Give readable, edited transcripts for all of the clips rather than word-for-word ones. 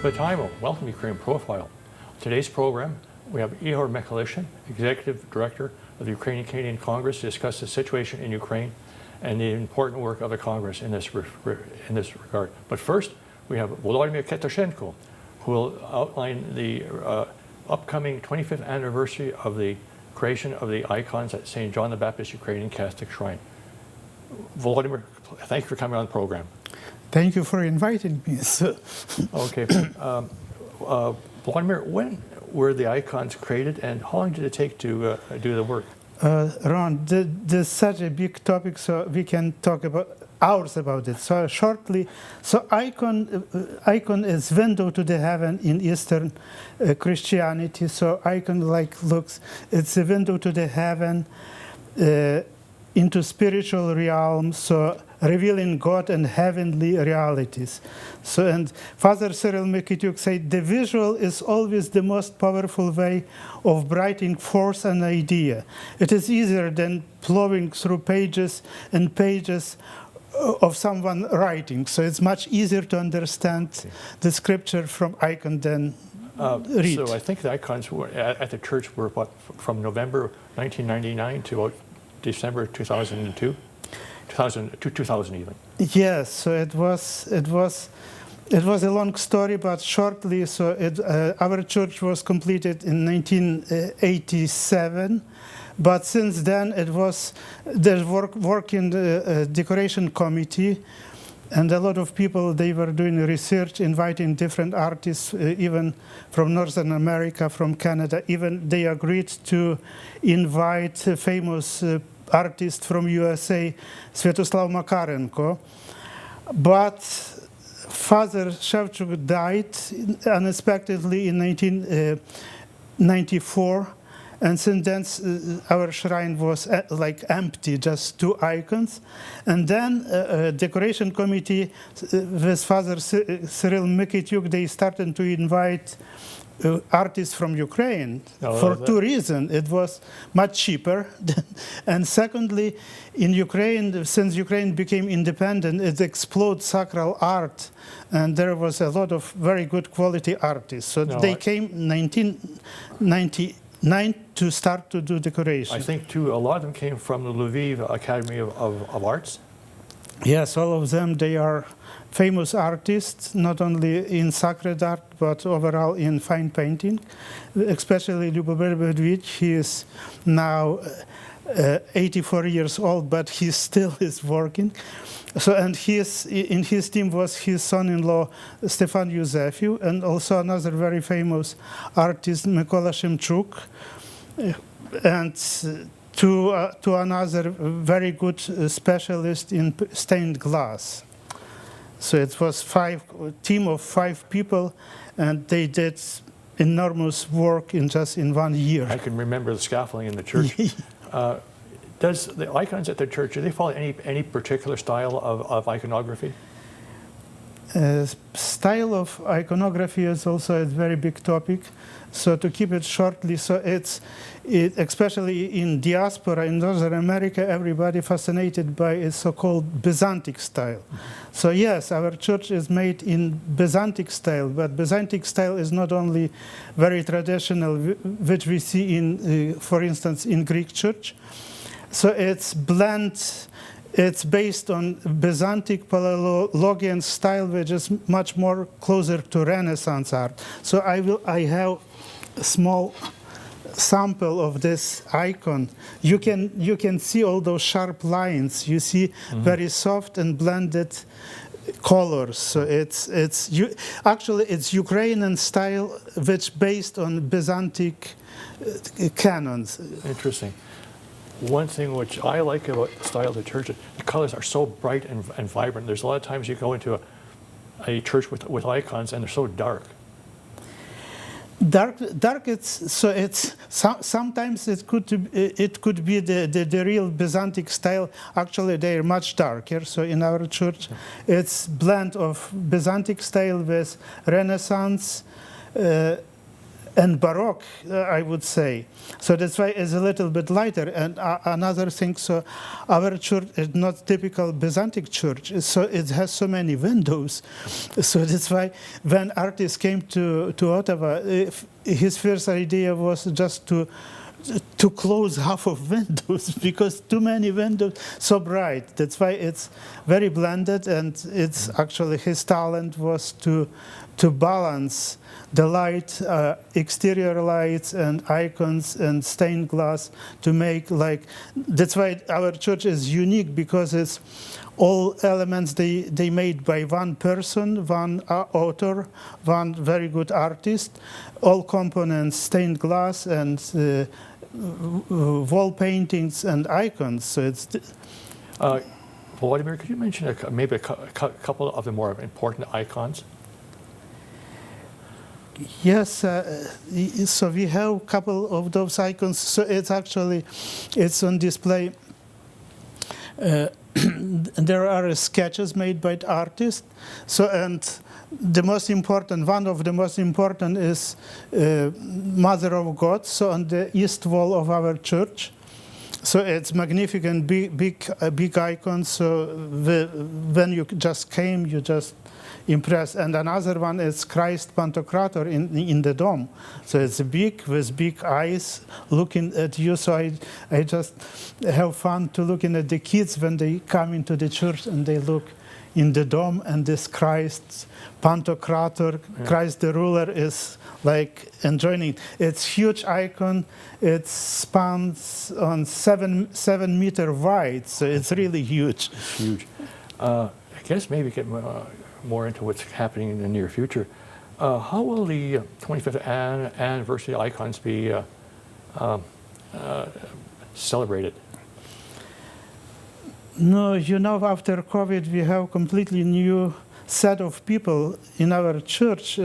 Volodymyr, welcome to Ukraine Profile. On today's program, we have Ihor Michalchyshyn, Executive Director of the Ukrainian Canadian Congress, to discuss the situation in Ukraine and the important work of the Congress in this regard. But first, we have Volodymyr Katrushenko, who will outline the upcoming 25th anniversary of the creation of the icons at St. John the Baptist Ukrainian Catholic Shrine. Volodymyr, thank you for coming on the program. Thank you for inviting me. Okay. Volodymyr, when were the icons created and how long did it take to do the work? Ron, this is such a big topic, so we can talk about hours about it. So shortly, so icon is window to the heaven in Eastern Christianity. So icon it's a window to the heaven, into spiritual realms. So revealing God and heavenly realities. So, and Father Cyril Michalchyshyn said, the visual is always the most powerful way of brightening forth an idea. It is easier than plowing through pages and pages of someone writing. So it's much easier to understand the scripture from icon than read. So I think the icons were at the church were from November 1999 to about December 2002? 2000 even. Yes, so it was a long story, but shortly. So our church was completed in 1987, but since then there's work in the decoration committee, and a lot of people, they were doing research, inviting different artists, even from Northern America, from Canada. Even they agreed to invite famous artist from USA, Sviatoslav Makarenko. But Father Shevchuk died unexpectedly in 1994, and since then our shrine was empty, just two icons. And then decoration committee with Father Cyril Michalchyshyn, they started to invite artists from Ukraine for two reasons. It was much cheaper, and secondly, in Ukraine, since Ukraine became independent, it exploded sacral art, and there was a lot of very good quality artists. So they came in 1999 to start to do decoration. I think too, a lot of them came from the Lviv Academy of Arts. Yes, all of them, they are famous artists, not only in sacred art, but overall in fine painting, especially Volodymyr Volodymyr. He is now 84 years old, but he still is working. So, and in his team was his son-in-law, Stefan Yusefiu, and also another very famous artist, Michalchyshyn, and to another very good specialist in stained glass. So it was a team of 5 people, and they did enormous work in 1 year. I can remember the scaffolding in the church. Does the icons at the church, do they follow any particular style of iconography? Style of iconography is also a very big topic. So to keep it shortly, so especially in diaspora in Northern America, everybody fascinated by a so-called Byzantine style. So yes, our church is made in Byzantine style, but Byzantine style is not only very traditional, which we see in, for instance, in Greek church. So it's based on Byzantine Palaiologian style, which is much more closer to Renaissance art. So I have a small sample of this icon. You can see all those sharp lines. You see very soft and blended colors. So actually it's Ukrainian style, which based on Byzantine canons. Interesting. One thing which I like about the style of the church, the colors are so bright and vibrant. There's a lot of times you go into a church with icons and they're so dark. Dark. Sometimes it could be the real Byzantine style. Actually, they are much darker. So in our church, it's blend of Byzantine style with Renaissance, and Baroque, I would say. So that's why it's a little bit lighter. And another thing, so our church is not typical Byzantine church, so it has so many windows. So that's why when artists came to Ottawa, his first idea was just to close half of windows because too many windows, so bright. That's why it's very blended, and it's actually his talent was to balance the light, exterior lights and icons and stained glass to make that's why our church is unique, because it's all elements they made by one person, one author, one very good artist, all components, stained glass and wall paintings and icons. So it's Volodymyr, could you mention maybe a couple of the more important icons? Yes, so we have a couple of those icons. So it's on display. There are sketches made by the artist. So, and the most important, one of the most important is Mother of God. So on the east wall of our church. So it's magnificent, big icon. So when you just came, you just impressed. And another one is Christ Pantocrator in the dome. So it's big with big eyes looking at you. So I just have fun to looking at the kids when they come into the church and they look in the dome, and this Christ Pantocrator, Christ the ruler, is like enjoying it. It's huge icon. It spans on 7 meter wide, so it's really huge. It's huge. I guess maybe get more into what's happening in the near future. How will the 25th anniversary icons be celebrated? No, after COVID, we have completely new set of people in our church.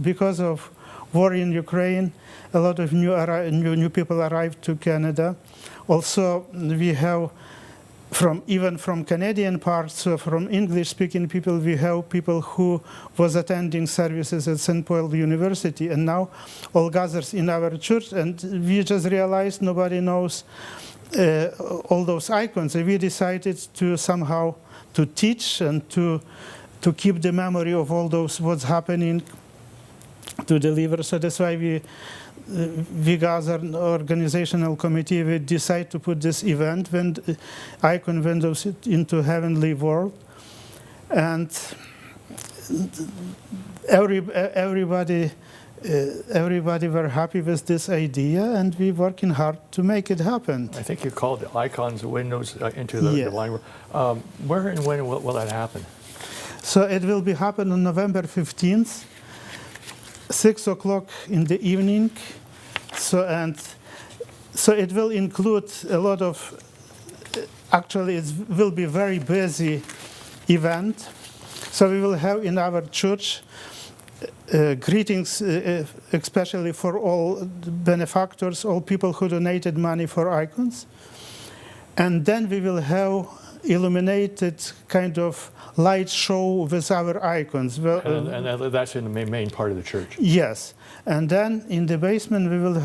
Because of war in Ukraine, a lot of new people arrived to Canada. Also, we have even from Canadian parts, so from English-speaking people, we have people who was attending services at St. Paul University, and now all gathers in our church, and we just realized nobody knows all those icons. And we decided to somehow to teach and to keep the memory of all those what's happening, to deliver. So that's why we gather an organizational committee. We decide to put this event, when icon windows into heavenly world, and everybody were happy with this idea, and we're working hard to make it happen. I think you called the icons windows into the divine world. Where and when will that happen? So it will be happen on November 15th, 6 o'clock in the evening. So it will include a lot of, actually it will be very busy event. So we will have in our church greetings, especially for all benefactors, all people who donated money for icons. And then we will have illuminated kind of light show with our icons. And that's in the main part of the church? Yes. And then in the basement we will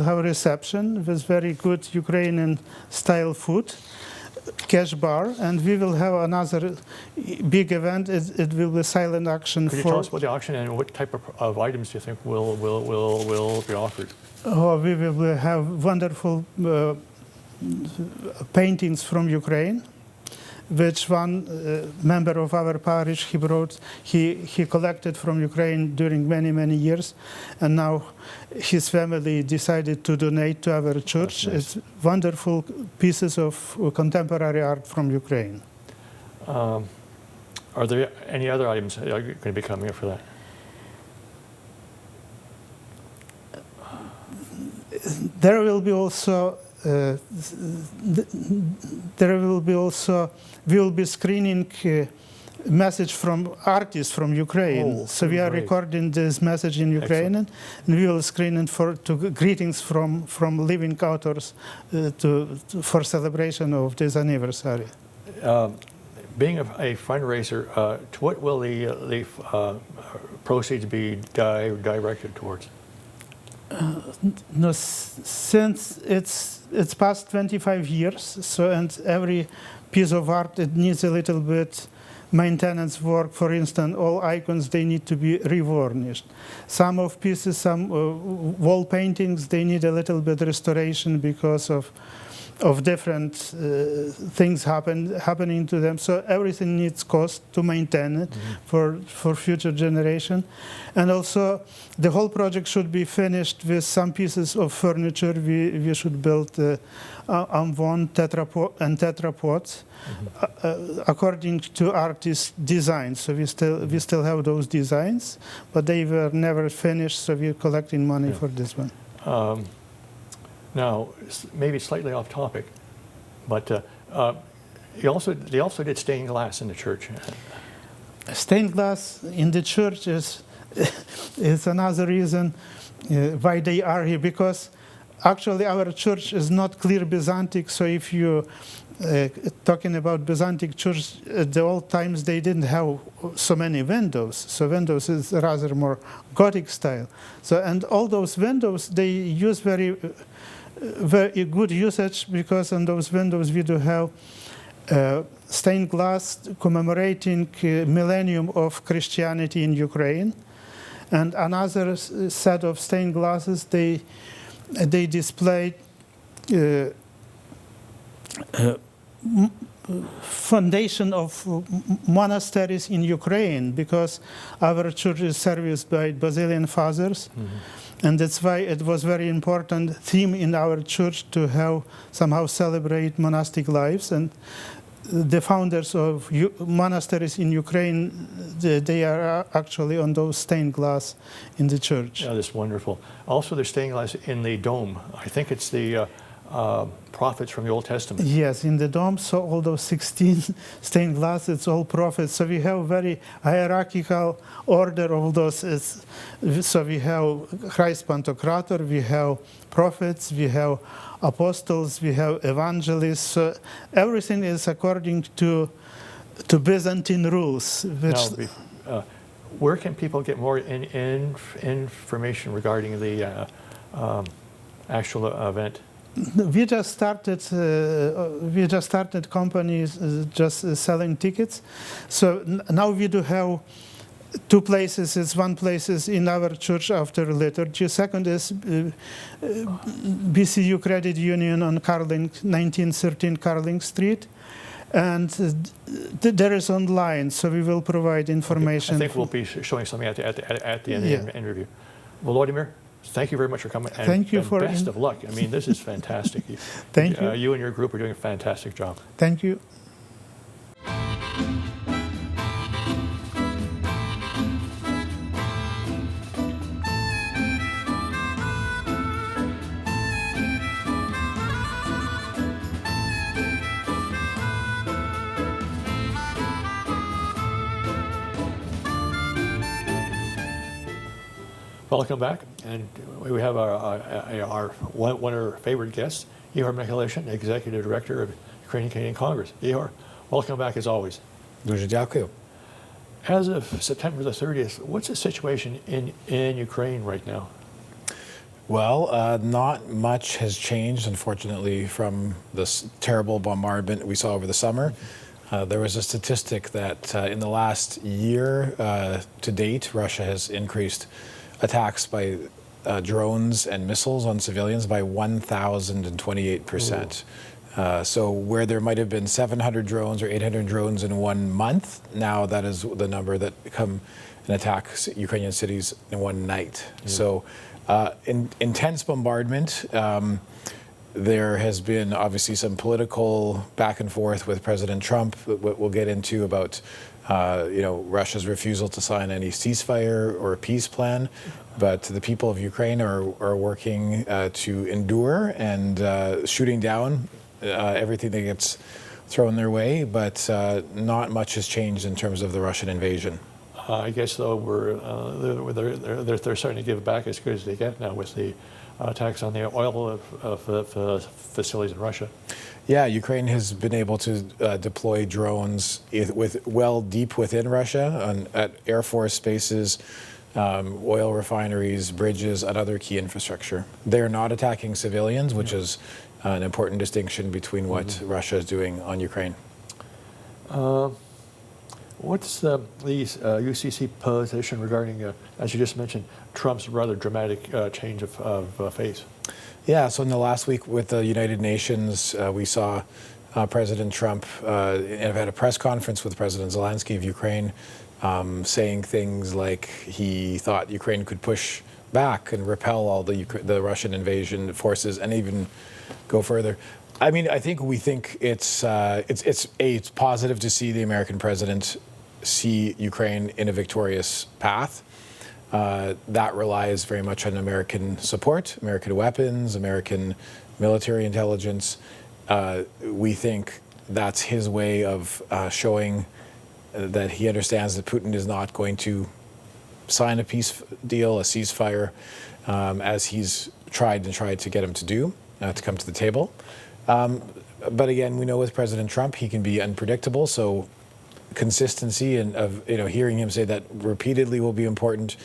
have a reception with very good Ukrainian style food, cash bar, and we will have another big event. It will be silent auction. Could you tell us about the auction and what type of items do you think will be offered? Oh, we will have wonderful paintings from Ukraine, which one member of our parish he brought. He collected from Ukraine during many years, and now his family decided to donate to our church. Nice. It's wonderful pieces of contemporary art from Ukraine. Are there any other items that are going to be coming up for that? There will be also we will be screening message from artists from Ukraine. So we are recording this message in Ukrainian, and we will screen it to greetings from living authors for celebration of this anniversary. Being a fundraiser, to what will the proceeds be directed towards? No, since it's past 25 years, so and every piece of art it needs a little bit maintenance work. For instance, all icons they need to be revarnished. Some of pieces, some wall paintings, they need a little bit restoration because of different things happening to them. So everything needs cost to maintain it for future generation. And also the whole project should be finished with some pieces of furniture. We should build amvon, tetrapods according to artist designs. So we still have those designs, but they were never finished, so we're collecting money for this one. Now, maybe slightly off topic, but they also did stained glass in the church. Stained glass in the church is another reason why they are here, because actually our church is not clear Byzantic. So if you talking about Byzantic church, at the old times they didn't have so many windows. So windows is rather more Gothic style. So and all those windows they use very good usage, because on those windows we do have stained glass commemorating millennium of Christianity in Ukraine, and another set of stained glasses they display foundation of monasteries in Ukraine, because our church is serviced by Basilian fathers. And that's why it was very important theme in our church to have somehow celebrate monastic lives. And the founders of monasteries in Ukraine, they are actually on those stained glass in the church. Yeah, that's wonderful. Also, there's stained glass in the dome. I think it's the prophets from the Old Testament. Yes, in the dome, so all those 16 stained glass, it's all prophets. So we have very hierarchical order of those. So we have Christ Pantocrator, we have prophets, we have apostles, we have evangelists. So everything is according to Byzantine rules. Which Now, where can people get more information regarding the actual event? We just started companies just selling tickets. So now we do have two places. It's one place is in our church after liturgy. Second is BCU Credit Union on 1913 Carling Street. And there is online, so we will provide information. Okay. I think we'll be showing something at the end of the interview. Volodymyr, thank you very much for coming. And, thank you for best of luck. I mean, this is fantastic. Thank you. You and your group are doing a fantastic job. Thank you. Welcome back, and we have one of our favorite guests, Ihor Michalchyshyn, Executive Director of Ukrainian Canadian Congress. Ihor, welcome back as always. Дуже дякую. As of September the 30th, what's the situation in Ukraine right now? Well, not much has changed, unfortunately, from this terrible bombardment we saw over the summer. There was a statistic that in the last year to date, Russia has increased attacks by drones and missiles on civilians by 1,028%. So where there might have been 700 drones or 800 drones in 1 month, now that is the number that come and attack Ukrainian cities in one night. So intense bombardment. There has been obviously some political back and forth with President Trump that we'll get into about Russia's refusal to sign any ceasefire or a peace plan, but the people of Ukraine are working to endure and shooting down everything that gets thrown their way, but not much has changed in terms of the Russian invasion. I guess though they're starting to give back as good as they get now with the attacks on the oil facilities in Russia. Yeah, Ukraine has been able to deploy drones deep within Russia at Air Force bases, oil refineries, bridges, and other key infrastructure. They're not attacking civilians, which is an important distinction between what Russia is doing on Ukraine. What's the UCC position regarding, as you just mentioned, Trump's rather dramatic change of face? Yeah, so in the last week with the United Nations, we saw President Trump had a press conference with President Zelensky of Ukraine, saying things like he thought Ukraine could push back and repel all the Russian invasion forces, and even go further. I mean, I think we think it's positive to see the American president see Ukraine in a victorious path. That relies very much on American support, American weapons, American military intelligence. We think that's his way of showing that he understands that Putin is not going to sign a peace deal, a ceasefire, as he's tried to get him to do, to come to the table. But again, we know with President Trump, he can be unpredictable. So consistency and hearing him say that repeatedly will be important.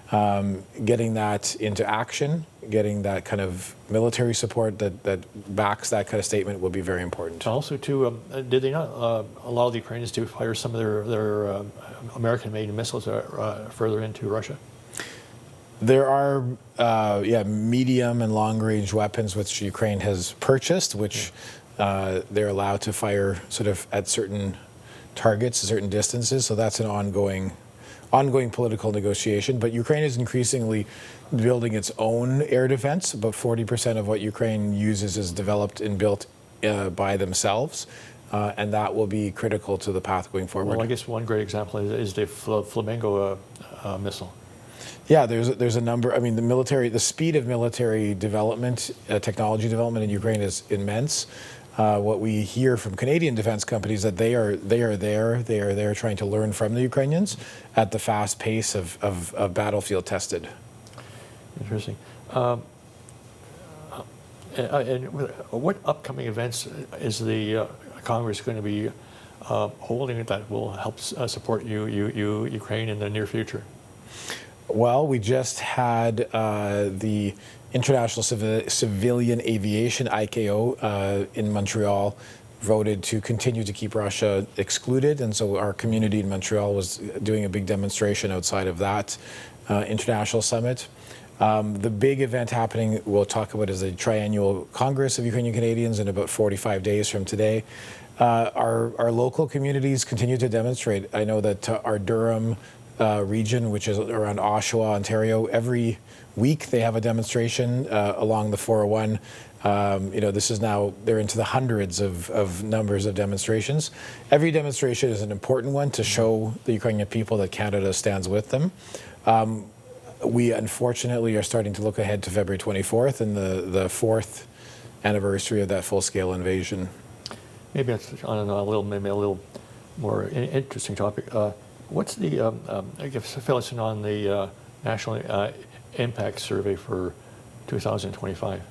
Getting that into action, getting that kind of military support that backs that kind of statement will be very important. Also, too, did they not allow the Ukrainians to fire some of their American-made missiles further into Russia? There are, medium and long-range weapons which Ukraine has purchased, which they're allowed to fire sort of at certain targets, certain distances. So that's an ongoing political negotiation. But Ukraine is increasingly building its own air defense. About 40% of what Ukraine uses is developed and built by themselves. And that will be critical to the path going forward. Well, I guess one great example is the Flamingo missile. Yeah, there's a number. I mean, the speed of military development, technology development in Ukraine is immense. What we hear from Canadian defense companies that they are there trying to learn from the Ukrainians at the fast pace of battlefield tested. Interesting. And what upcoming events is the Congress going to be holding that will help support Ukraine in the near future? Well, we just had the International Civilian Aviation, ICAO, in Montreal voted to continue to keep Russia excluded. And so our community in Montreal was doing a big demonstration outside of that international summit. The big event happening we'll talk about is the Triannual Congress of Ukrainian Canadians in about 45 days from today. Our local communities continue to demonstrate. I know that our Durham region, which is around Oshawa, Ontario, every week they have a demonstration along the 401. This is now, they're into the hundreds of numbers of demonstrations. Every demonstration is an important one to show the Ukrainian people that Canada stands with them. We unfortunately are starting to look ahead to February 24th and the fourth anniversary of that full-scale invasion. Maybe that's on a little more interesting topic. What's the, I guess, fill us in on the National Impact Survey for 2025?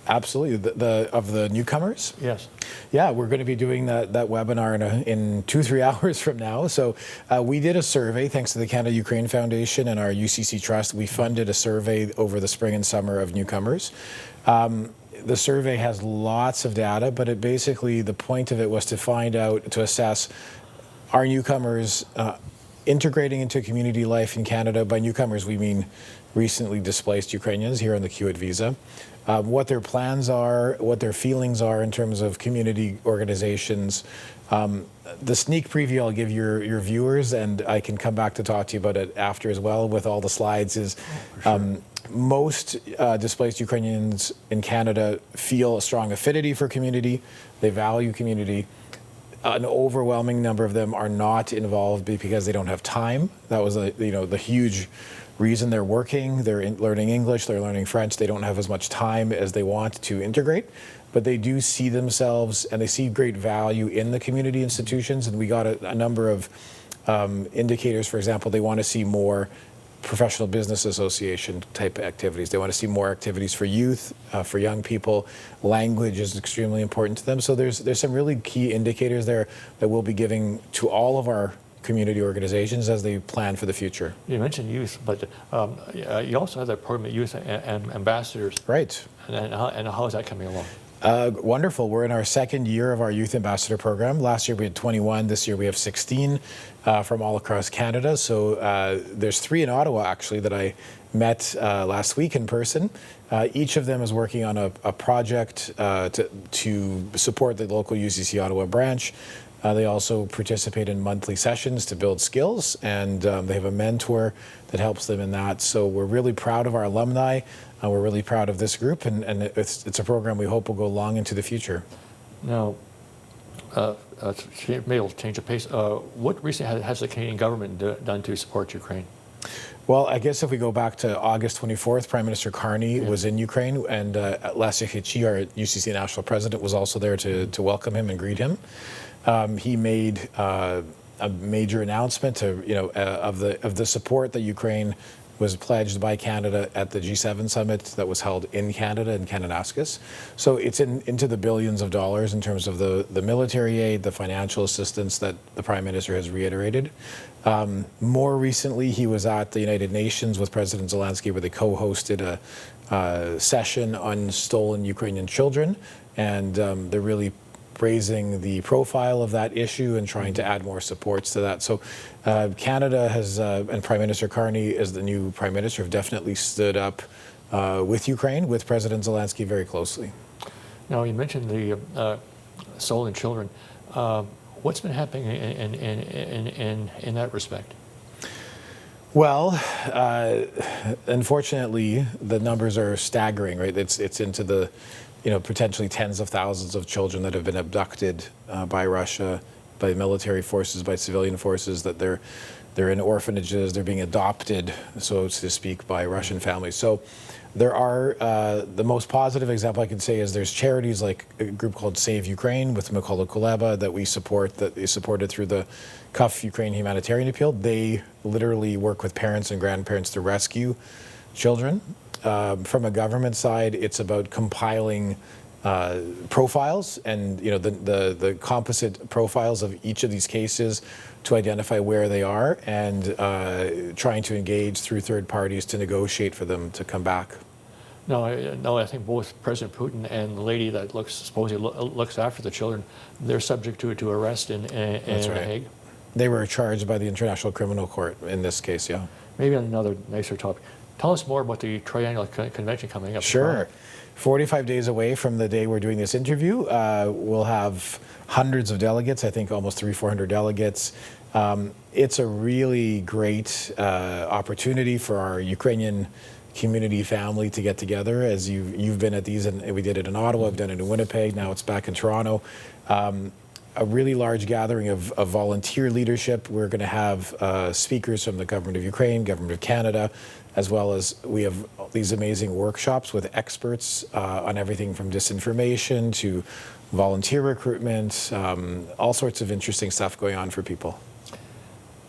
Absolutely. Of the newcomers? Yes. Yeah, we're going to be doing that webinar in 2-3 hours from now. So we did a survey, thanks to the Canada-Ukraine Foundation and our UCC Trust. We funded a survey over the spring and summer of newcomers. The survey has lots of data, but the point of it was to assess, are newcomers integrating into community life in Canada? By newcomers, we mean recently displaced Ukrainians here on the Kiewit visa. What their plans are, what their feelings are in terms of community organizations. The sneak preview I'll give your viewers, and I can come back to talk to you about it after as well with all the slides, is most displaced Ukrainians in Canada feel a strong affinity for community. They value community. An overwhelming number of them are not involved because they don't have time. That was the huge reason. They're working, they're learning English, they're learning French. They don't have as much time as they want to integrate, but they do see themselves and they see great value in the community institutions. And we got a number of indicators. For example, they want to see more professional business association type activities. They want to see more activities for youth, for young people. Language is extremely important to them. So there's some really key indicators there that we'll be giving to all of our community organizations as they plan for the future. You mentioned youth, but you also have that program, Youth Ambassadors. Right. And how is that coming along? Wonderful. We're in our second year of our Youth Ambassador program. Last year we had 21. This year we have 16 from all across Canada. So there's 3 in Ottawa, actually, that I met last week in person. Each of them is working on a project to support the local UCC Ottawa branch. They also participate in monthly sessions to build skills, and they have a mentor that helps them in that. So we're really proud of our alumni. We're really proud of this group, and it's a program we hope will go long into the future. Now, maybe we'll change the pace. What recently has the Canadian government done to support Ukraine? Well, I guess if we go back to August 24th, Prime Minister Carney was in Ukraine, and Michalchyshyn, our UCC national president, was also there to welcome him and greet him. He made a major announcement of the support that Ukraine was pledged by Canada at the G7 summit that was held in Canada in Kananaskis. So it's into the billions of dollars in terms of the military aid, the financial assistance that the Prime Minister has reiterated. More recently, he was at the United Nations with President Zelensky, where they co-hosted a session on stolen Ukrainian children, and they're really raising the profile of that issue and trying to add more supports to that. So Canada has, and Prime Minister Carney as the new Prime Minister, have definitely stood up with Ukraine, with President Zelensky very closely. Now, you mentioned the stolen children. What's been happening in that respect? Well, unfortunately, the numbers are staggering, right? It's into the potentially tens of thousands of children that have been abducted by Russia, by military forces, by civilian forces, that they're in orphanages, they're being adopted, so to speak, by Russian families. So there are, the most positive example I can say is there's charities like a group called Save Ukraine with Mykola Kuleba that we support, that they supported through the CUF Ukraine Humanitarian Appeal. They literally work with parents and grandparents to rescue children. From a government side, it's about compiling profiles and the composite profiles of each of these cases to identify where they are, and trying to engage through third parties to negotiate for them to come back. No, I think both President Putin and the lady that supposedly looks after the children, they're subject to arrest in That's right. The Hague. They were charged by the International Criminal Court in this case, yeah. Maybe on another nicer topic. Tell us more about the Triennial Convention coming up. Sure. 45 days away from the day we're doing this interview, we'll have hundreds of delegates, I think almost 300-400 delegates. It's a really great opportunity for our Ukrainian community family to get together. As you've been at these, and we did it in Ottawa, I've done it in Winnipeg, now it's back in Toronto. A really large gathering of volunteer leadership. We're going to have speakers from the Government of Ukraine, Government of Canada, as well as we have these amazing workshops with experts on everything from disinformation to volunteer recruitment, all sorts of interesting stuff going on for people.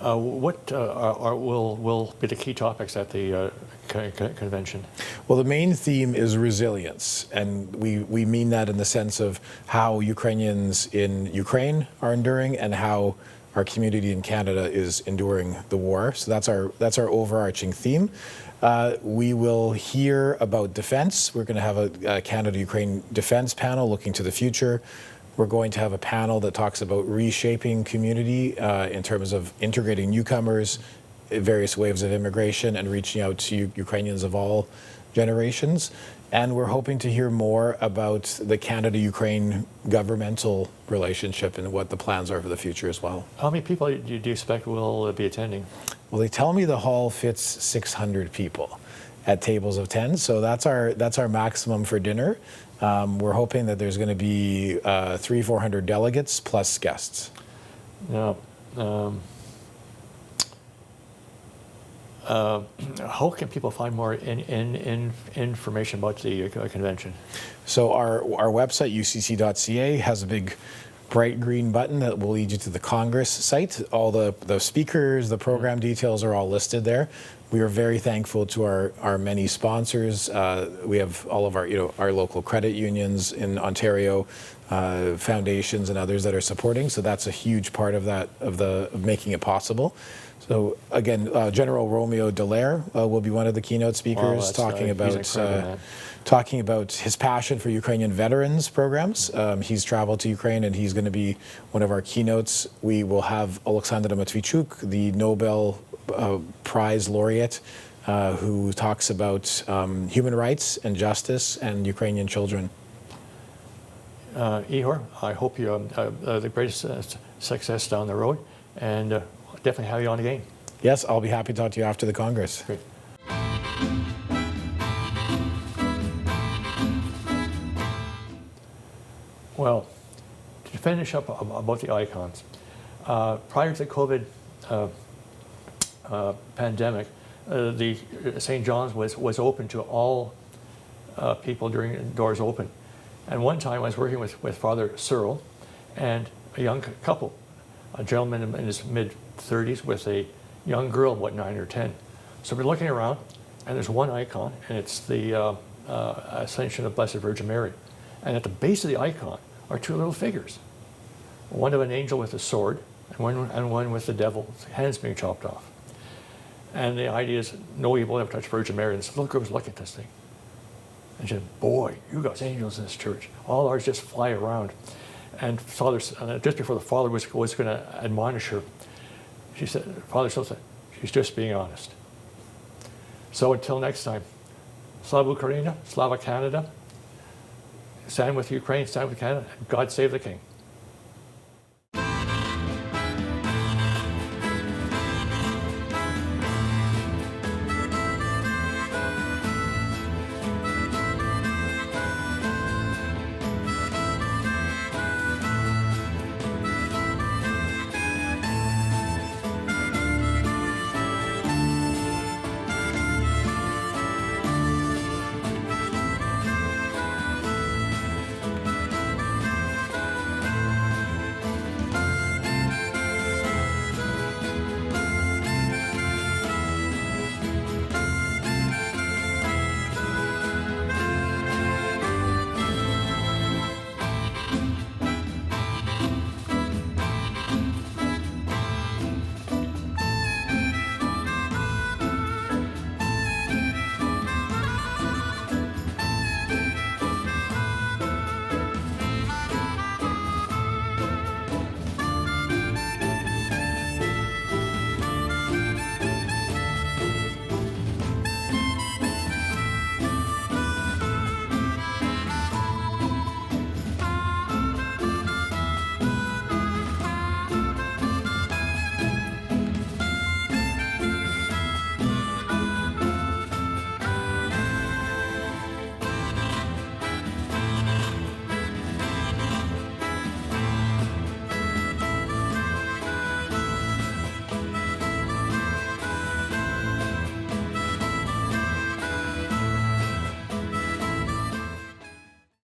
What will be the key topics at the convention? Well, the main theme is resilience, and we mean that in the sense of how Ukrainians in Ukraine are enduring and how our community in Canada is enduring the war. So that's our overarching theme. We will hear about defense. We're going to have a Canada-Ukraine defense panel looking to the future. We're going to have a panel that talks about reshaping community in terms of integrating newcomers, various waves of immigration, and reaching out to Ukrainians of all generations. And we're hoping to hear more about the Canada-Ukraine governmental relationship and what the plans are for the future as well. How many people do you expect will be attending? Well, they tell me the hall fits 600 people at tables of 10, so that's our maximum for dinner. We're hoping that there's going to be 300-400 delegates plus guests. Now, how can people find more information about the convention? So our website, ucc.ca, has a big bright green button that will lead you to the Congress site. All the speakers, the program details are all listed there. We are very thankful to our many sponsors. We have all of our local credit unions in Ontario, foundations and others that are supporting. So that's a huge part of that, of making it possible. So again, General Romeo Dallaire will be one of the keynote speakers, talking about his passion for Ukrainian veterans programs. He's traveled to Ukraine and he's going to be one of our keynotes. We will have Alexandra Matvichuk, the Nobel Prize laureate, who talks about human rights and justice and Ukrainian children. Ihor, I hope you have the greatest success down the road, and definitely have you on again. Yes, I'll be happy to talk to you after the Congress. Great. Well, to finish up about the icons, prior to the COVID pandemic, the St. John's was open to all people during doors open. And one time I was working with Father Cyril and a young couple, a gentleman in his mid-30s with a young girl, what, 9 or 10. So we're looking around, and there's one icon, and it's the Ascension of Blessed Virgin Mary. And at the base of the icon are two little figures, one of an angel with a sword, and one with the devil's hands being chopped off. And the idea is no evil ever touched Virgin Mary. And this little girl was looking at this thing. And she said, boy, you got angels in this church. All ours just fly around. And Father, just before the father was going to admonish her, she said, Father still said, she's just being honest. So until next time, Slava Ukraina, Slava Canada, stand with Ukraine, stand with Canada, and God save the King.